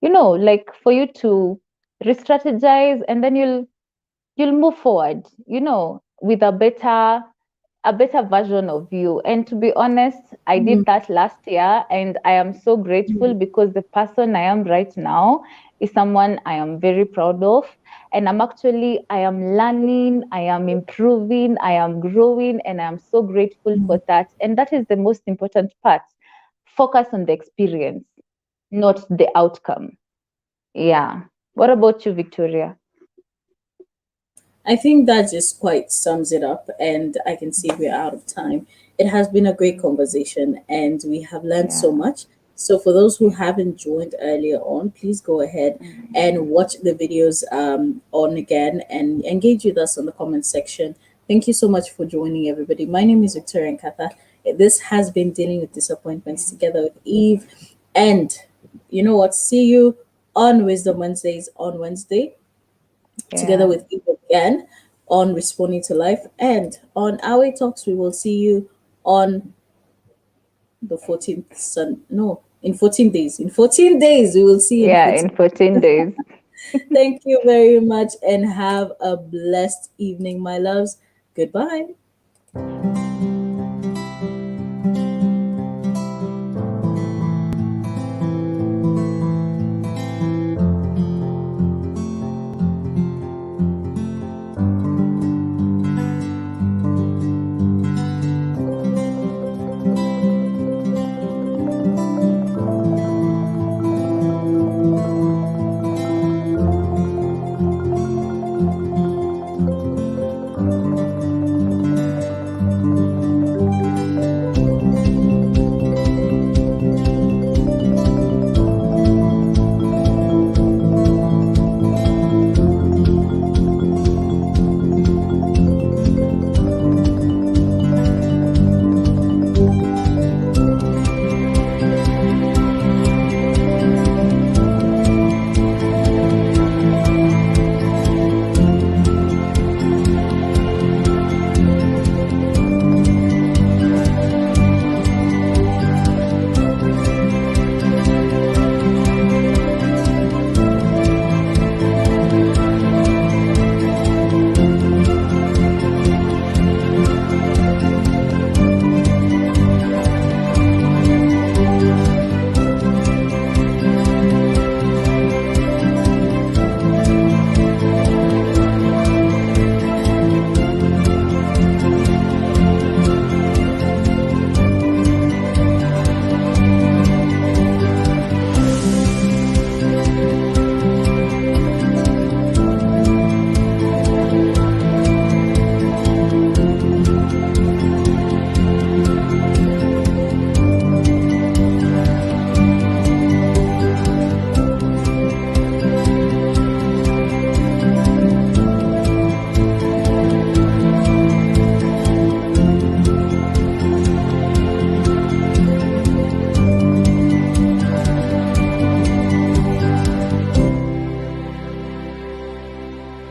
S1: like for you to re-strategize, and then you'll move forward, with a better version of you. And to be honest, I did that last year, and I am so grateful because the person I am right now is someone I am very proud of. And I am learning, I am improving, I am growing, and I am so grateful for that. And that is the most important part. Focus on the experience, not the outcome. Yeah. What about you, Victoria?
S2: I think that just quite sums it up, and I can see we're out of time. It has been a great conversation, and we have learned so
S1: Yeah.
S2: much. So, for those who haven't joined earlier on, please go ahead and watch the videos on again and engage with us on the comment section. Thank you so much for joining, everybody. My name is Victoria Nkatha. This has been Dealing with Disappointments together with Eve. And you know what? See you on Wisdom Wednesdays on Wednesday together
S1: Yeah.
S2: with Eve again on Responding to Life. And on Our Talks, we will see you on the 14th Sun. No, in 14 days. In 14 days, we will see you in
S1: Yeah,
S2: 14.
S1: in 14 days.
S2: Thank you very much and have a blessed evening, my loves. Goodbye.